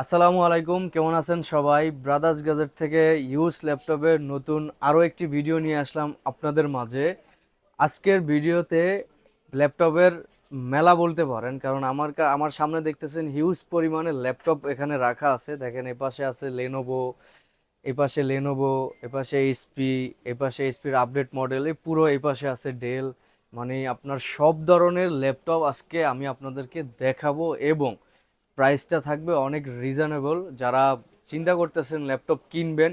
আসসালামু আলাইকুম, কেমন আছেন সবাই? ব্রাদার্স গ্যাজেট থেকে ইউজ ল্যাপটপের নতুন আরও একটি ভিডিও নিয়ে আসলাম আপনাদের মাঝে। আজকের ভিডিওতে ল্যাপটপের মেলা বলতে পারেন, কারণ আমার সামনে দেখতেছেন হিউজ পরিমাণে ল্যাপটপ এখানে রাখা আছে। দেখেন এপাশে আছে লেনোভো, এপাশে লেনোভো, এপাশে এইচপি, এপাশে এইচপির আপডেট মডেল, এই পুরো এপাশে আছে ডেল। মানে আপনার সব ধরনের ল্যাপটপ আজকে আমি আপনাদেরকে দেখাবো, এবং প্রাইসটা থাকবে অনেক রিজনেবল। যারা চিন্তা করতেছেন ল্যাপটপ কিনবেন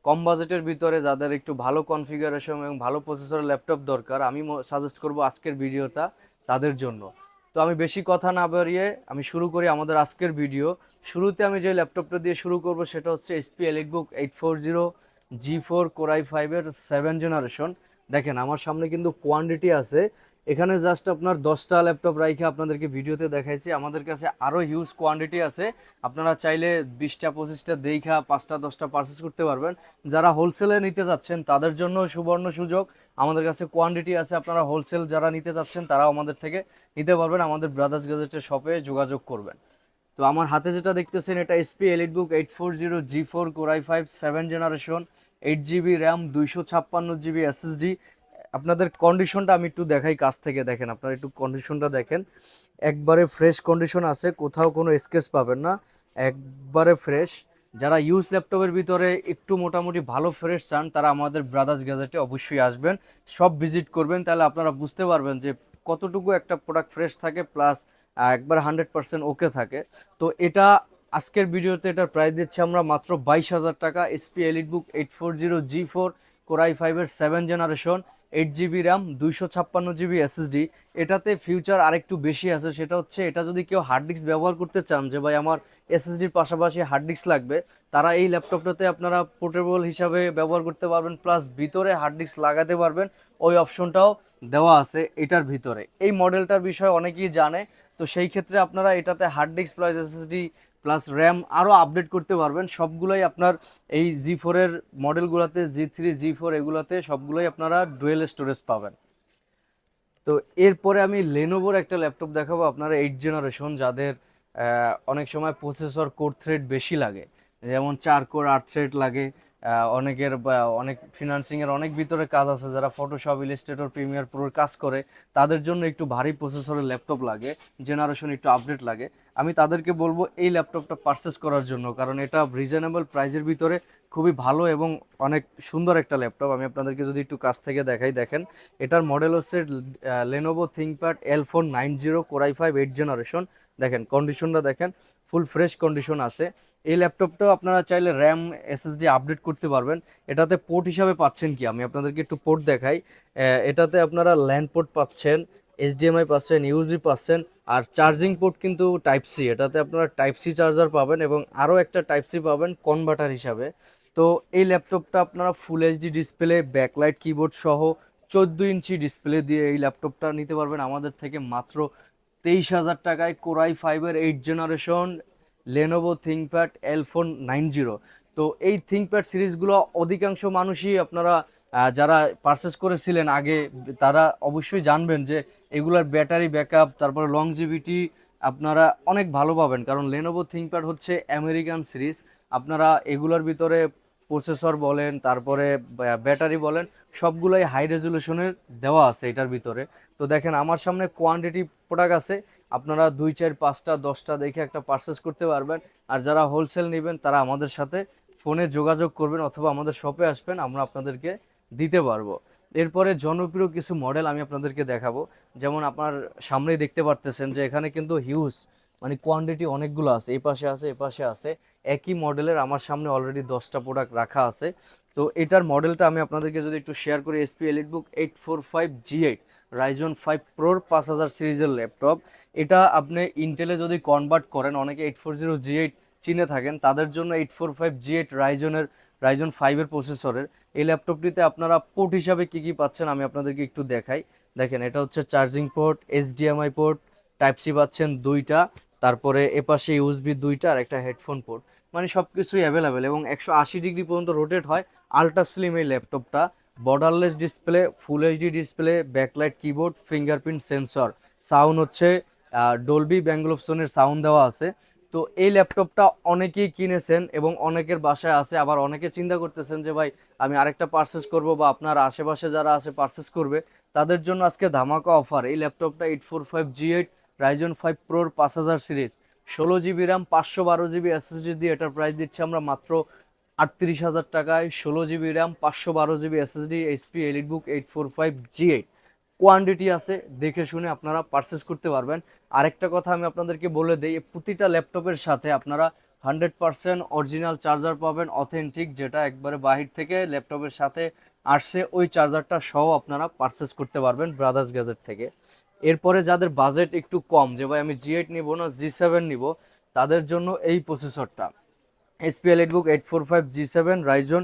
কম বাজেটের ভিতরে, যাদের একটু ভালো কনফিগারেশন এবং ভালো প্রসেসরের ল্যাপটপ দরকার, আমি সাজেস্ট করব আজকের ভিডিওটা তাদের জন্য। তো আমি বেশি কথা না বাড়িয়ে আমি শুরু করি আমাদের আজকের ভিডিও। শুরুতে আমি যে ল্যাপটপটা দিয়ে শুরু করব সেটা হচ্ছে এইচপি এলিটবুক 840 G4 কোরাই 5-এর 7 জেনারেশন। দেখেন আমার সামনে কিন্তু কোয়ান্টিটি আছে, এখানে জাস্ট আপনার 10টা ল্যাপটপ রাইখে আপনাদেরকে ভিডিওতে দেখাইছি। আমাদের কাছে আরও হিউজ কোয়ান্টিটি আছে, আপনারা চাইলে 20টা 25টা দেখা 5টা 10টা পারচেস করতে পারবেন। যারা হোলসেলে নিতে যাচ্ছেন তাদের জন্য সুবর্ণ সুযোগ, আমাদের কাছে কোয়ান্টিটি আছে। আপনারা হোলসেল যারা নিতে যাচ্ছেন তারাও আমাদের থেকে নিতে পারবেন, আমাদের ব্রাদার্স গ্যাজেটের শপে যোগাযোগ করবেন। তো আমার হাতে যেটা দেখতেছেন এটা SP EliteBook 840 G4 core i 5 7 generation, 8 GB RAM, 256 GB SSD. আপনাদের কন্ডিশনটা আমি একটু দেখাই কাছ থেকে। দেখেন আপনারা একটু কন্ডিশনটা দেখেন, একবারে ফ্রেশ কন্ডিশন আছে, কোথাও কোনো স্কেচ পাবেন না, একবারে ফ্রেশ। যারা ইউজ ল্যাপটপের ভিতরে একটু মোটামুটি ভালো ফ্রেশ চান তারা আমাদের ব্রাদার্স গ্যাজেটে অবশ্যই আসবেন, সব ভিজিট করবেন, তাহলে আপনারা বুঝতে পারবেন যে কতটুকু একটা প্রোডাক্ট ফ্রেশ থাকে, প্লাস একবার 100% ওকে থাকে। তো এটা আজকের ভিডিওতে এটার প্রাইস দিচ্ছি আমরা মাত্র 22,000 টাকা। এসপি এলিটবুক 840 G4 কোরাই 5-এর 7 generation, 8 GB RAM, 256 GB SSD. এটাতে ফিউচার আরেকটু বেশি আছে, সেটা হচ্ছে এটা যদি কেউ হার্ড ডিস্ক ব্যবহার করতে চান যে ভাই আমার এসএসডির পাশাপাশি হার্ড ডিস্ক লাগবে, তারা এই ল্যাপটপটাতে আপনারা পোর্টেবল হিসাবে ব্যবহার করতে পারবেন, প্লাস ভিতরে হার্ড ডিস্ক লাগাতে পারবেন, ওই অপশনটাও দেওয়া আছে এটার ভিতরে। এই মডেলটার বিষয়ে অনেকেই জানে, তো সেই ক্ষেত্রে আপনারা এটাতে hard disk plus SSD plus RAM আরও আপডেট করতে পারবেন। সবগুলোই আপনার এই G4-এর মডেলগুলোতে, G3 G4 এগুলোতে সবগুলোই আপনারা ডুয়েল স্টোরেজ পাবেন। তো এরপরে আমি লেনোভোর একটা ল্যাপটপ দেখাবো আপনারা 8 জেনারেশন, যাদের অনেক সময় প্রসেসর কোর থ্রেড বেশি লাগে, যেমন 4 কোর 8 থ্রেড লাগে। অনেকের অনেক ফিনান্সিংয়ের অনেক ভিতরে কাজ আছে, যারা ফটোশপ, ইলাস্ট্রেটর, প্রিমিয়ার প্রোর কাজ করে, তাদের জন্য একটু ভারী প্রসেসরের ল্যাপটপ লাগে, জেনারেশন একটু আপডেট লাগে। আমি তাদেরকে বলবো এই ল্যাপটপটা পারচেস করার জন্য, কারণ এটা রিজনেবল প্রাইসের ভিতরে খুবই ভালো এবং অনেক সুন্দর একটা ল্যাপটপ। আমি আপনাদেরকে যদি একটু কাছ থেকে দেখাই, দেখেন এটার মডেল হচ্ছে Lenovo ThinkPad L490 core i 5 8 generation. দেখেন কন্ডিশনটা দেখেন, ফুল ফ্রেশ কন্ডিশন আছে। এই ল্যাপটপটাও আপনারা চাইলে র্যাম এসএসডি আপডেট করতে পারবেন। এটাতে পোর্ট হিসাবে পাচ্ছেন কি, আমি আপনাদেরকে একটু পোর্ট দেখাই। এটাতে আপনারা ল্যান্ড পোর্ট পাচ্ছেন, এইচডিএমআই পাচ্ছেন, ইউএসবি পাচ্ছেন, আর চার্জিং পোর্ট কিন্তু টাইপ সি। এটাতে আপনারা টাইপ সি চার্জার পাবেন এবং আরও একটা টাইপ সি পাবেন কনভার্টার হিসাবে। তো এই ল্যাপটপটা আপনারা ফুল এইচডি ডিসপ্লে, ব্যাকলাইট কিবোর্ড সহ 14 ইঞ্চি ডিসপ্লে দিয়ে এই ল্যাপটপটা নিতে পারবেন আমাদের থেকে মাত্র 23,000 টাকায়। কোরাই 5-এর 8 জেনারেশন লেনোভো থিংকপ্যাড L490। তো এই থিংকপ্যাড সিরিজগুলো অধিকাংশ মানুষই আপনারা যারা পারচেস করেছিলেন আগে, তারা অবশ্যই জানবেন যে এগুলার ব্যাটারি ব্যাকআপ, তারপরে লংজিভিটি আপনারা অনেক ভালো পাবেন, কারণ লেনোভো থিংকপ্যাড হচ্ছে আমেরিকান সিরিজ। আপনারা এগুলোর ভিতরে প্রসেসর বলেন, তারপরে ব্যাটারি বলেন, সবগুলোই হাই রেজুলেশনের দেওয়া আছে এটার ভিতরে। তো দেখেন আমার সামনে কোয়ান্টিটি প্রোডাক্ট আছে, আপনারা 2 4 5টা 10টা দেখে একটা পারচেস করতে পারবেন। আর যারা হোলসেল নেবেন তারা আমাদের সাথে ফোনে যোগাযোগ করবেন অথবা আমাদের শপে আসবেন, আমরা আপনাদেরকে দিতে পারবো। এরপরে জনপ্রিয় কিছু মডেল আমি আপনাদেরকে দেখাবো। যেমন আপনার সামনেই দেখতে পারতেছেন যে এখানে কিন্তু হিউজ মানে কোয়ান্টিটি অনেকগুলো আছে, এই পাশে আছে, এ পাশে আছে, একই মডেলের আমার সামনে অলরেডি 10টা প্রোডাক্ট রাখা আছে। তো এটার মডেলটা আমি আপনাদেরকে যদি একটু শেয়ার করি, এসপি এলিটবুক 845 G8 রাইজন 5 প্রোর 5000 সিরিজের ল্যাপটপ। এটা আপনি ইন্টেলে যদি কনভার্ট করেন, অনেকে 840 G8 চিনে থাকেন, তাদের জন্য 845 G8 রাইজন 5-এর প্রসেসরের এই ল্যাপটপটিতে আপনারা পোর্ট হিসাবে কি কি পাচ্ছেন আমি আপনাদেরকে একটু দেখাই। দেখেন এটা হচ্ছে charging port, HDMI port, type C পাচ্ছেন 2টা, তারপরে এপাশে ইউএসবি 2টা আর একটা হেডফোন পোর্ট। মানে সব কিছুই অ্যাভেলেবেল এবং 180 ডিগ্রি পর্যন্ত রোটেট হয়। আলট্রা স্লিম এই ল্যাপটপটা, borderless display, full HD display, backlight keyboard, fingerprint sensor, sound হচ্ছে ডলবি ব্যাঙ্গলোপসনের সাউন্ড দেওয়া আছে। তো এই ল্যাপটপটা অনেকেই কিনেছেন এবং অনেকের বাসায় আছে, আবার অনেকে চিন্তা করতেছেন যে ভাই আমি আরেকটা পারচেস করব, বা আপনার আশেপাশে যারা আছে পারচেস করবে, তাদের জন্য আজকে ধামাকা অফার। এই ল্যাপটপটা 845G8 Ryzen 5 প্রোর 5000 series, 16 GB RAM, 512 GB SSD দিয়ে এটার প্রাইস দিচ্ছি আমরা মাত্র 38,000 টাকায়। 16 GB RAM, 512 GB SSD, HP EliteBook 845G8। Quantity আছে, দেখে শুনে আপনারা পারচেস করতে পারবেন। আরেকটা কথা আমি আপনাদেরকে বলে দিই, প্রতিটা ল্যাপটপের সাথে আপনারা 100% অরিজিনাল চার্জার পাবেন, অথেন্টিক, যেটা একবারে বাহির থেকে ল্যাপটপের সাথে আসছে, ওই চার্জারটা সহ আপনারা পারচেস করতে পারবেন ব্রাদার্স গ্যাজেট থেকে। এরপরে যাদের বাজেট একটু কম, যে ভাই আমি G8 নিব না G7 নিব, তাদের জন্য এই প্রসেসরটা HP EliteBook 845G7 Ryzen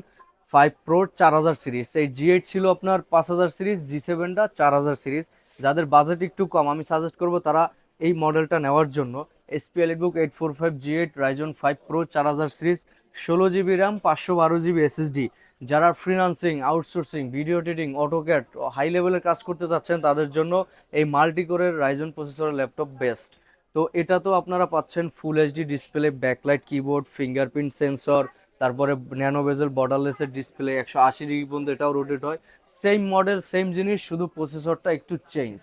5 pro 4000 series. এই G8 ছিল আপনার 5000 সিরিজ, G7টা 4000 সিরিজ। যাদের বাজেট একটু কম, আমি সাজেস্ট করব তারা এই মডেলটা নেওয়ার জন্য। HP EliteBook 845G8 Ryzen 5 pro 4000 series, 16 GB RAM, 512 GB SSD. যারা freelancing, outsourcing, video editing, AutoCAD, high লেভেলের কাজ করতে চাচ্ছেন, তাদের জন্য এই মাল্টি কোরের রাইজন প্রসেসরের ল্যাপটপ বেস্ট। তো এটা তো আপনারা পাচ্ছেন ফুল HD display, backlight keyboard, fingerprint sensor, তারপরে ন্যানো বেজেল বর্ডারলেসের ডিসপ্লে, 180 ডিগ্রি পর্যন্ত এটাও রোটেট হয়। সেম মডেল সেম জিনিস, শুধু প্রসেসরটা একটু চেঞ্জ।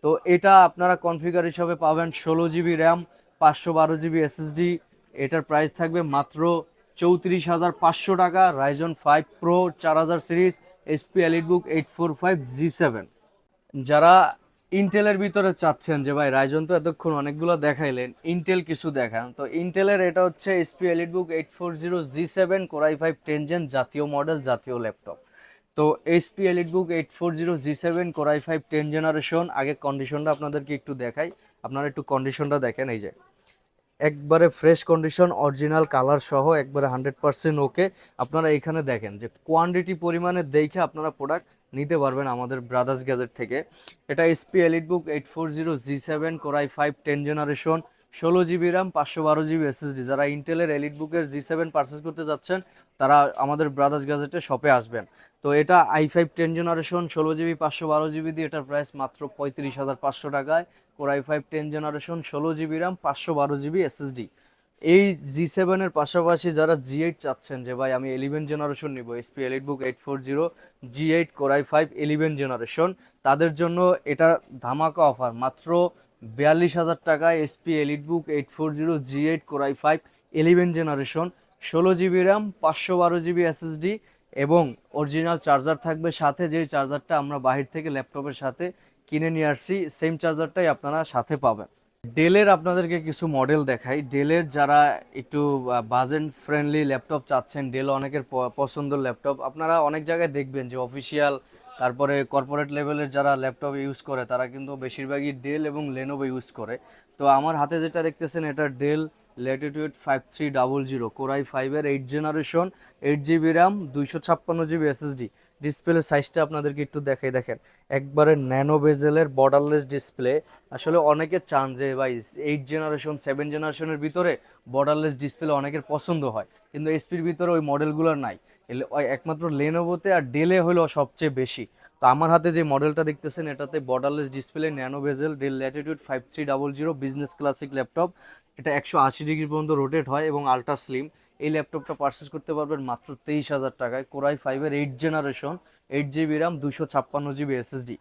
তো এটা আপনারা কনফিগার হিসাবে পাবেন 16 জিবি র্যাম, 512 জিবি এসএসডি। এটার প্রাইস থাকবে মাত্র 34,500 টাকা। Ryzen 5 pro 4000 series, HP EliteBook 845G7। যারা ইন্টেলের ভিতরে চাচ্ছেন যে ভাই রাইজন তো এতক্ষণ অনেকগুলো দেখাইলেন, ইন্টেল কিছু দেখান, তো ইন্টেলের এটা হচ্ছে HP EliteBook 840G7 Core i 5 10 gen, জাতীয় মডেল, জাতীয় ল্যাপটপ। তো HP EliteBook 840G7 Core i 5 10 generation. আগে কন্ডিশনটা আপনাদেরকে একটু দেখাই, আপনারা একটু কন্ডিশনটা দেখেন। এই যে একবারে ফ্রেশ কন্ডিশন, অরিজিনাল কালার সহ, একবারে 100% ওকে। আপনারা এখানে দেখেন যে কোয়ান্টিটি পরিমাণে দেখে আপনারা প্রোডাক্ট নিতে পারবেন আমাদের ব্রাদার্স গ্যাজেট থেকে। এটা HP EliteBook 840G7 Core i 5 10 generation, 16 GB RAM, 512 GB SSD. যারা ইন্টেলের এলিটবুকের G7 পারচেস করতে যাচ্ছেন, তারা আমাদের ব্রাদার্স গ্যাজেটে শপে আসবেন। তো এটা i5 10 জেনারেশন, 16 জিবি, 512 জিবি দিয়ে এটার প্রাইস মাত্র 35,500 টাকায়। Core i 5 10 generation, 16 GB RAM, 512 GB SSD. এই G7 এর পাশাপাশি যারা G8 চাচ্ছেন যে ভাই আমি 11 জেনারেশন নিব, HP EliteBook 840G8 core i 5 11 generation, তাদের জন্য এটা ধামাকা অফার, মাত্র 42,000 টাকায় HP EliteBook 840G8 core i 5 11 generation, 16 GB RAM, 512 GB SSD এবং অরিজিনাল চার্জার থাকবে সাথে। যেই চার্জারটা আমরা বাহির থেকে ল্যাপটপের সাথে কিনে নিয়ে আসছি, সেম চার্জারটাই আপনারা সাথে পাবেন। ডেলের আপনাদেরকে কিছু মডেল দেখাই। ডেলের যারা একটু বাজেট ফ্রেন্ডলি ল্যাপটপ চাচ্ছেন, ডেল অনেকের পছন্দের ল্যাপটপ। আপনারা অনেক জায়গায় দেখবেন যে অফিসিয়াল, তারপরে কর্পোরেট লেভেলের যারা ল্যাপটপ ইউজ করে, তারা কিন্তু বেশিরভাগই ডেল এবং লেনোভো ইউজ করে। তো আমার হাতে যেটা দেখতেছেন, এটা ডেল ল্যাটিটিউড 5300 কোরাই 5-এর 8 generation, 8 GB RAM, 256 GB SSD. Display সাইজটা আপনাদেরকে একটু দেখাই, দেখেন একবারে ন্যানো বেজেলের বর্ডারলেস ডিসপ্লে। আসলে অনেকে চান যে ভাই 8 জেনারেশন 7 জেনারেশনের ভিতরে বর্ডারলেস ডিসপ্লে অনেকের পছন্দ হয়, কিন্তু এসপির ভিতরে ওই মডেলগুলোর নাই। ওই একমাত্র লেনোভোতে আর ডেলে হলো সবচেয়ে বেশি। তো আমার হাতে যে মডেলটা দেখতেছেন, এটাতে বর্ডারলেস ডিসপ্লে, ন্যানো বেজেল, del Latitude 5300 business classic laptop. এটা 180 ডিগ্রি পর্যন্ত রোটেট হয় এবং আল্ট্রা স্লিম। এই ল্যাপটপটা পারচেস করতে পারবেন মাত্র 23,000 টাকায়। কোরাই 5-এর 8 generation, 8 GB RAM, 256 GB SSD.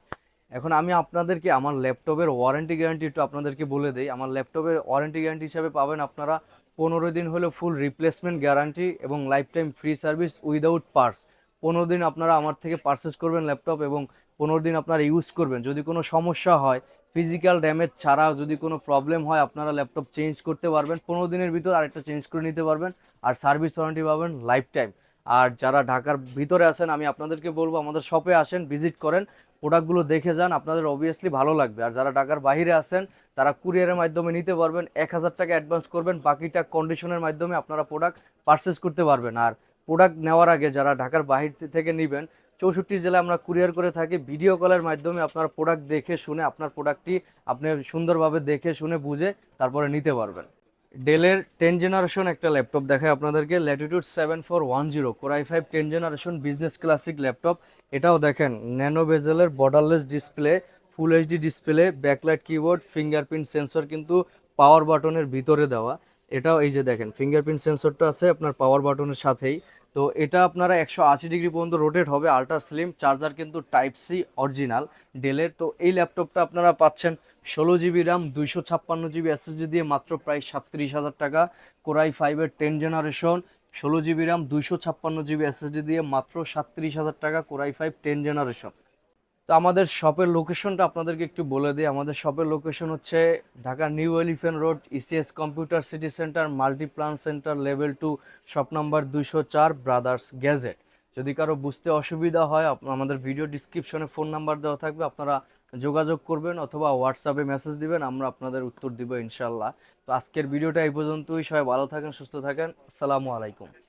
এখন আমি আপনাদেরকে আমার ল্যাপটপের ওয়ারেন্টি গ্যারান্টি একটু আপনাদেরকে বলে দেই। আমার ল্যাপটপের ওয়ারেন্টি গ্যারান্টি হিসাবে পাবেন আপনারা 15 দিন হলো ফুল রিপ্লেসমেন্ট গ্যারান্টি এবং life time free service without parts. 15 দিন আপনারা আমার থেকে পারচেস করবেন ল্যাপটপ এবং 15 দিন আপনারা ইউজ করবেন। যদি কোনো সমস্যা হয়, ফিজিক্যাল ড্যামেজ ছাড়া যদি কোনো প্রবলেম হয়, আপনারা ল্যাপটপ চেঞ্জ করতে পারবেন 15 দিনের ভিতর, আরেকটা চেঞ্জ করে নিতে পারবেন। আর সার্ভিস ওয়ারেন্টি পাবেন লাইফ টাইম। আর যারা ঢাকার ভিতরে আছেন, আমি আপনাদেরকে বলবো আমাদের শপে আসেন, ভিজিট করেন, প্রোডাক্টগুলো দেখে যান, আপনাদের অবভিয়াসলি ভালো লাগবে। আর যারা ঢাকার বাইরে আছেন, তারা কুরিয়ারের মাধ্যমে নিতে পারবেন। 1,000 টাকা অ্যাডভান্স করবেন, বাকিটা কন্ডিশনের মাধ্যমে আপনারা প্রোডাক্ট পারচেস করতে পারবেন। আর প্রোডাক্ট নেওয়ার আগে যারা ঢাকার বাহির থেকে নেবেন, 64 জেলায় আমরা কুরিয়ার করে থাকি। ভিডিও কলের মাধ্যমে আপনারা প্রোডাক্ট দেখে শুনে আপনার প্রোডাক্টটি আপনি সুন্দরভাবে দেখে শুনে বুঝে তারপরে নিতে পারবেন। ডেলের 10 জেনারেশন একটা ল্যাপটপ দেখায় আপনাদেরকে, Latitude 7410 core i 5 10 generation business classic laptop. এটাও দেখেন ন্যানো বেজেলের borderless display, full HD display, backlight keyboard, fingerprint sensor কিন্তু পাওয়ার বাটনের ভিতরে দেওয়া। এটাও এই যে দেখেন ফিঙ্গারপ্রিন্ট সেন্সরটা আছে আপনার পাওয়ার বাটনের সাথেই। তো এটা আপনারা 180 ডিগ্রি পর্যন্ত রোটেট হবে, আল্ট্রা স্লিম চার্জার কিন্তু টাইপ সি অরিজিনাল ডেলের। তো এই ল্যাপটপটা আপনারা পাচ্ছেন 16 জিবি র্যাম 256 জিবি এসএসডি দিয়ে মাত্র প্রায় 37,000 টাকা। কোরাই ফাইভের 10 generation, 16 GB RAM 256 GB SSD দিয়ে মাত্র 37,000 টাকা, কোরাই ফাইভ 10 জেনারেশন। তো আমাদের শপের লোকেশনটা আপনাদেরকে একটু বলে দিই। আমাদের শপের লোকেশন হচ্ছে Dhaka new elephant road, ECS computer city centre, Multiplan centre, level 2, shop number 204, brothers gadget. যদি কারো বুঝতে অসুবিধা হয় আমাদের ভিডিও ডিসক্রিপশনে ফোন নাম্বার দেওয়া থাকবে, আপনারা যোগাযোগ করবেন অথবা হোয়াটসঅ্যাপে মেসেজ দিবেন, আমরা আপনাদের উত্তর দিব ইনশাল্লাহ। তো আজকের ভিডিওটা এই পর্যন্তই। সবাই ভালো থাকেন, সুস্থ থাকেন, আসসালামু আলাইকুম।